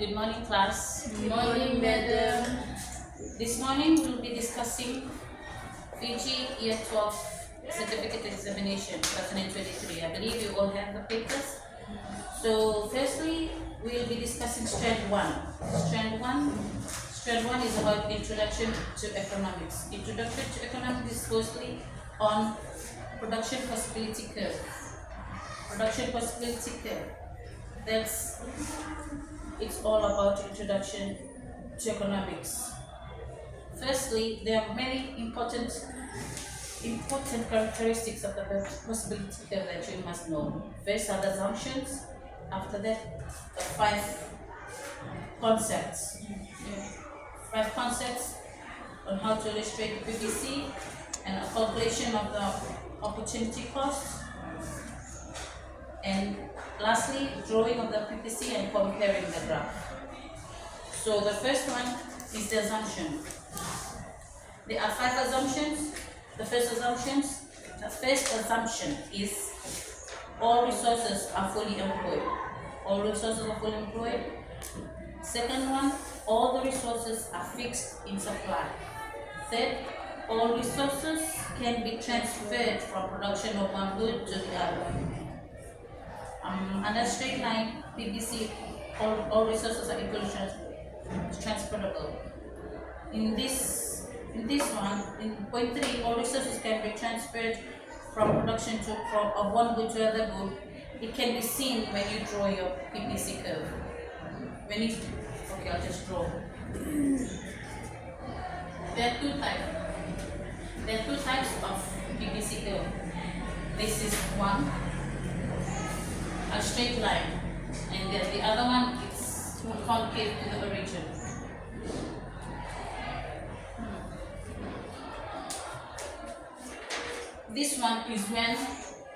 Good morning, class. Good morning, madam. This morning we will be discussing Fiji Year 12 Certificate Examination 2023. I believe you all have the papers. So, firstly, we will be discussing Strand 1. Strand 1 is about Introduction to Economics. Introduction to Economics is mostly on Production Possibility Curve. Production Possibility Curve. It's all about introduction to economics. Firstly, there are many important characteristics of the possibility curve that you must know. First are the assumptions. After that, the five concepts. Five concepts on how to illustrate the PPC and a calculation of the opportunity cost. And lastly, drawing of the PPC and comparing the graph. So the first one is the assumption. There are five assumptions. The first assumption is all resources are fully employed. All resources are fully employed. Second one, all the resources are fixed in supply. Third, all resources can be transferred from production of one good to the other. Under straight line, PPC, all resources are equally transferable. In this one, in point 3, all resources can be transferred from production of one good to other good. It can be seen when you draw your PPC curve. I'll just draw. There are two types of PPC curve. This is one, a straight line, and then the other one is concave to the origin. This one is when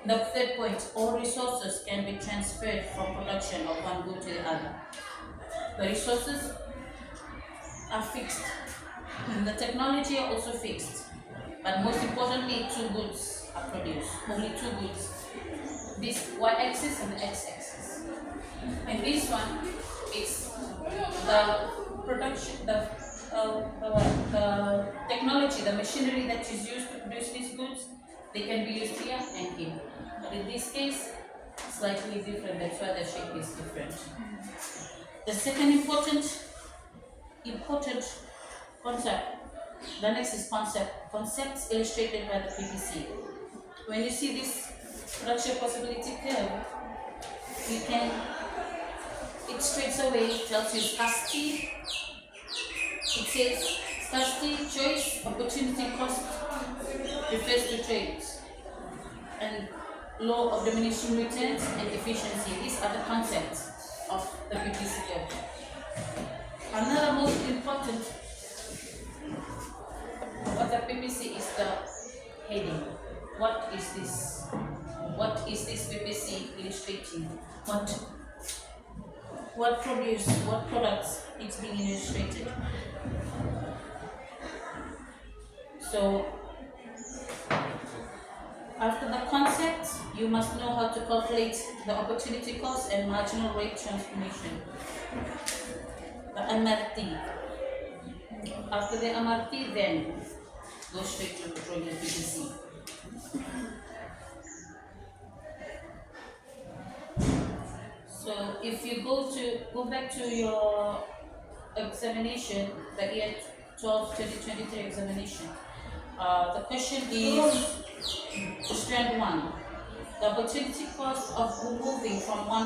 the third point, all resources can be transferred from production of one good to the other. The resources are fixed, and the technology are also fixed, but most importantly, two goods are produced, only two goods. This y-axis and the x-axis. And this one is the production, the technology, the machinery that is used to produce these goods. They can be used here and here. But in this case, slightly different, that's why the shape is different. The second important concept, the next is concepts illustrated by the PPC. When you see this production possibility curve, it straight away tells you scarcity. It says scarcity, choice, opportunity, cost refers to trades, and law of diminishing returns and efficiency. These are the concepts of the PPC curve. Another most important of the PPC is the heading. What is this? What is this PPC illustrating? What products it's being illustrated? So after the concept, you must know how to calculate the opportunity cost and marginal rate transformation. The MRT. After the MRT, then go straight to drawing the PPC. So if you go back to your examination, the year 12 2023 examination, the question is strand 1. The opportunity cost of moving from a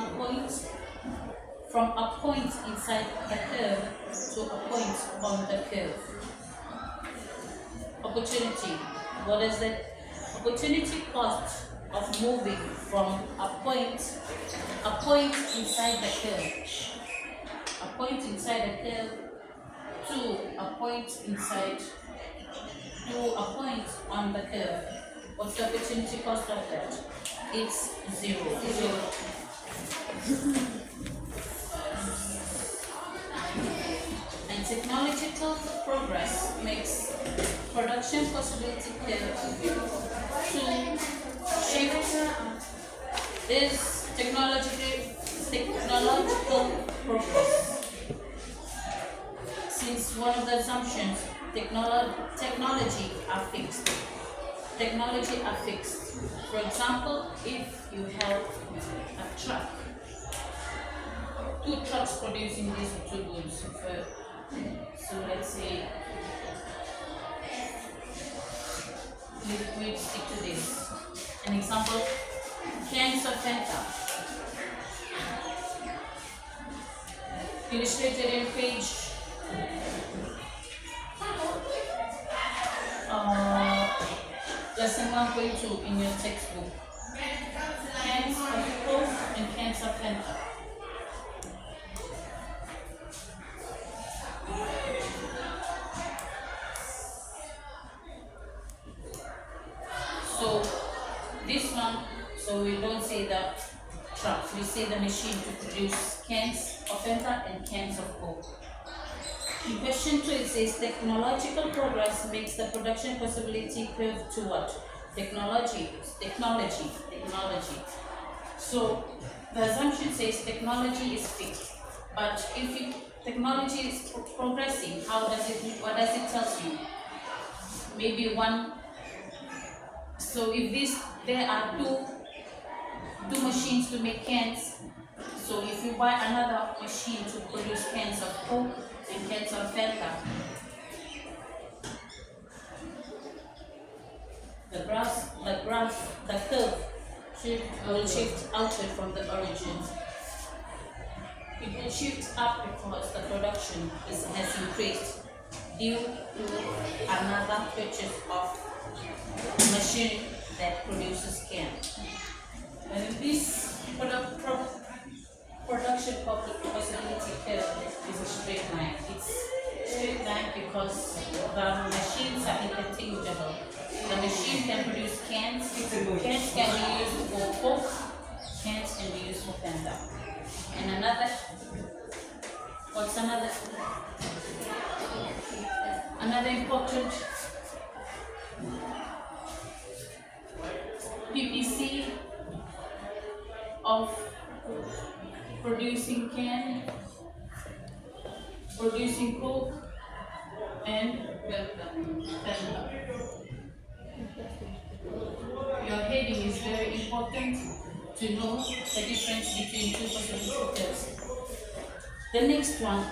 point inside the curve to a point on the curve. Opportunity. What is that? Opportunity cost of moving from a point inside the curve. A point inside the curve to a point on the curve. What's the opportunity cost of that? It's zero. And technological progress makes production possibility curve to shift. This technological progress one of the assumptions. Technology are fixed. Technology are fixed. For example, if you have a truck, two trucks producing these two goods. So let's say we stick to this. An example, cans of Fanta, illustrated in page lesson 1.2 in your textbook. Cans of Coke and cans of Fanta. So this one, so we don't say the truck, we say the machine to produce cans of Fanta and cans of Coke. In question 2, it says technological progress makes the production possibility curve to what? Technology. So the assumption says technology is fixed, but if technology is progressing, what does it tell you? Maybe one. So if there are two machines to make cans. So if you buy another machine to produce cans of Coke and cans of Fanta, the curve will shift outward from the origin. It will shift up because the production has increased due to another purchase of machine that produces cans. And this production possibility curve is a straight line. It's straight line because the machines are interchangeable. The machine can produce cans. Cans can be used for Coke. Cans can be used for Fanta. And what's another important PPC of producing can, producing Coke, and Fanta. Your heading is very important to know the difference between two possibility curves. The next one,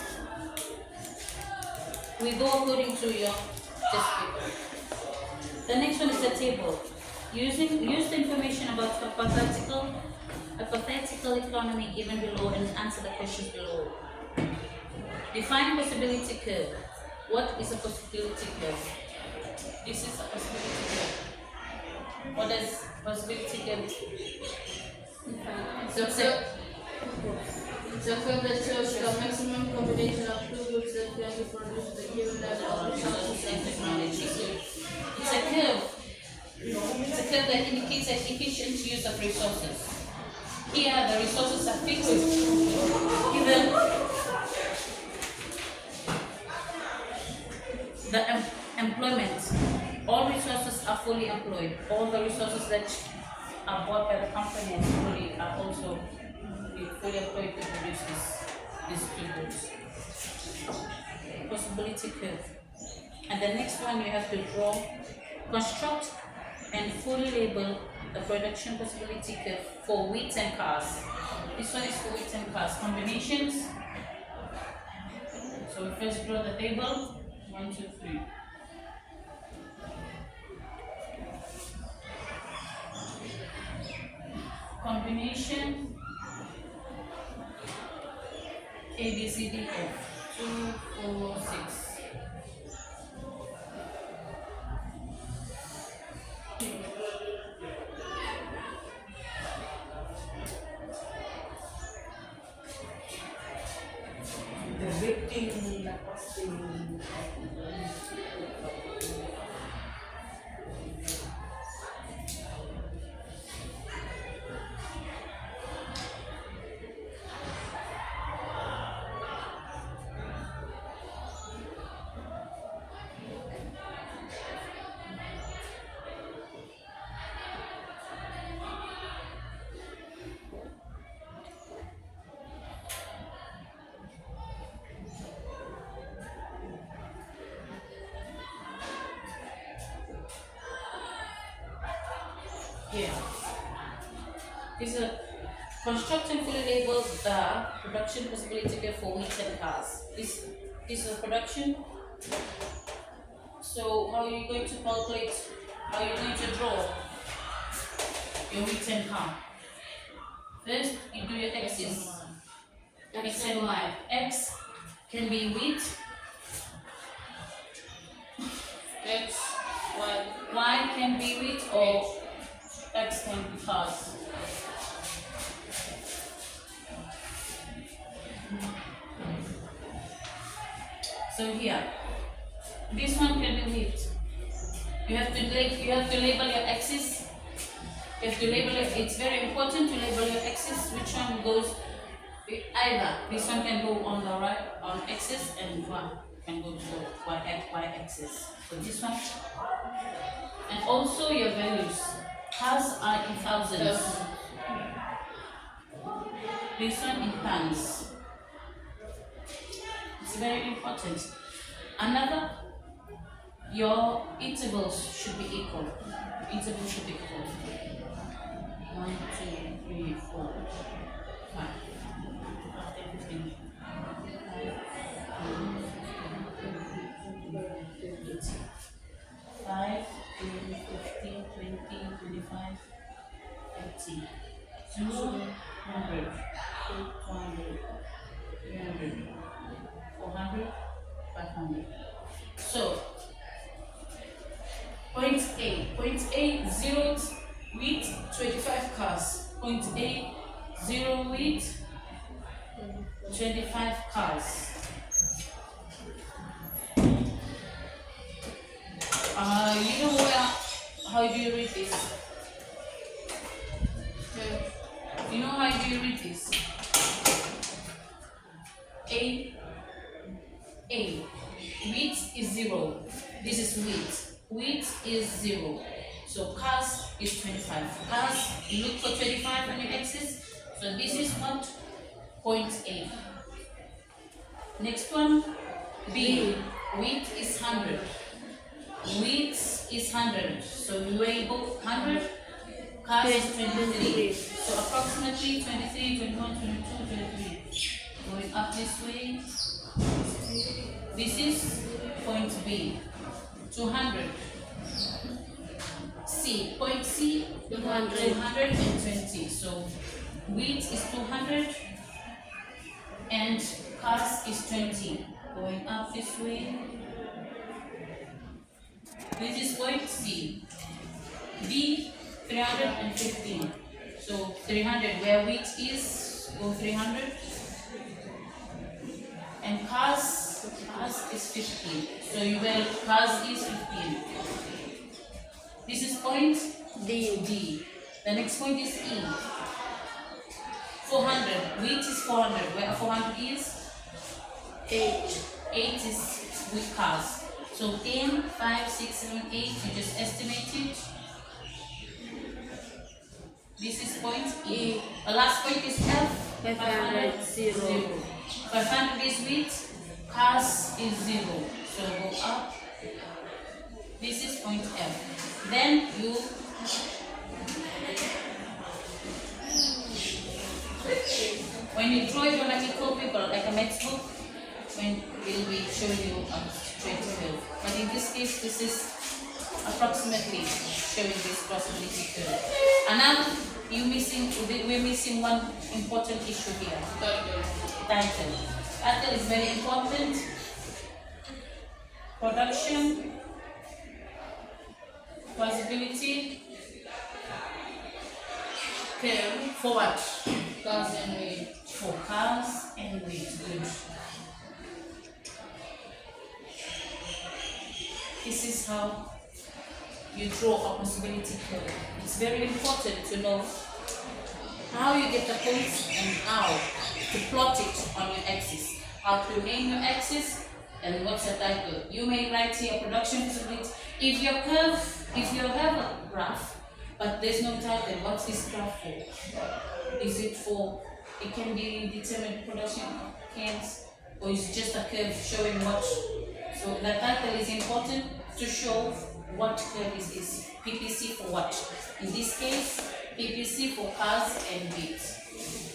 we go according to your test paper. The next one is the table. Use the information about a hypothetical economy given below and answer the questions below. Define possibility curve. What is a possibility curve? This is a possibility curve. What does possibility curve? It's a curve that shows the maximum combination of two groups that can be produced with a given level of resources and technology. It's a curve. It's a curve that indicates an efficient use of resources. Here, the resources are fixed. Given the employment, all resources are fully employed. All the resources that are bought by the company are also fully employed to produce these two goods. Possibility curve. And the next one you have to draw, construct and fully label the production possibility curve for wheat and cars. This one is for wheat and cars. Combinations. So we first draw the table. 1, 2, 3. Combination A, B, C, D, F. 2, 4, 6. here. These are constructing fully labeled the production possibility curve for wheat and cars. This is a production. So how are you going to calculate? How are you going to draw your wheat and car? First, you do your x's. X and y. X can be wheat. X, Y. Y can be wheat or X can be cars. So here, this one can be wheat. You have to label your axis. You have to label it. It's very important to label your axis. Which one goes either. This one can go on the right on axis and one can go to the y axis. So this one. And also your values. Cars are in thousands. This one in tons. It's very important. Another, your intervals should be equal. Intervals should be equal. 1, 2, 3, 4, 5, 15, 5, 15, 20, 25, 30, 200, 200, 300, 400, 500. So, point A, 0 wheat, 25 cars. Point A, 0 wheat, 25 cars. You know how do you read this? You know how do you read this? A, wheat is 0. This is wheat. Wheat is 0. So cars is 25. Cars, you look for 25 on your axis. So this is what? Point A. Next one, B. Wheat is 100. Wheat is 100. So you label 100. Cars is 23. So approximately 23, 21, 22, 23. Going up this way. This is point B. 200. C. Point C. 220. So wheat is 200 and cars is 20. Going up this way. This is point C. D. 315. So 300 where wheat is, go 300. And cars is 15. So you will cars is 15. This is point D. The next point is E. 400. Wheat is 400. Where 400 is? 8. 8 is with cars. So 10, 5, 6, 7, 8. You just estimate it. This is point E. The last point is F. 500, 0. 500 is wheat. Cars is 0. So go up. This is point F. Then you when you draw it on an equal paper like a math book, when it will be showing you a straight curve. But in this case, this is approximately showing this possibility curve. And now we're missing one important issue here. Title. Title is very important. Production, possibility, curve for what? Cars and wheat. For cars and wheat. Good. This is how you draw a possibility curve. It's very important to know how you get the points and how to plot it on your axis. How to name your axis and what's the title. You may write here production possibility. If you have a graph but there's no title, what's this graph for? Is it for, it can be determined production cans, or is it just a curve showing what? So the title is important to show what curve is PPC for what? In this case, PPC for cars and goods.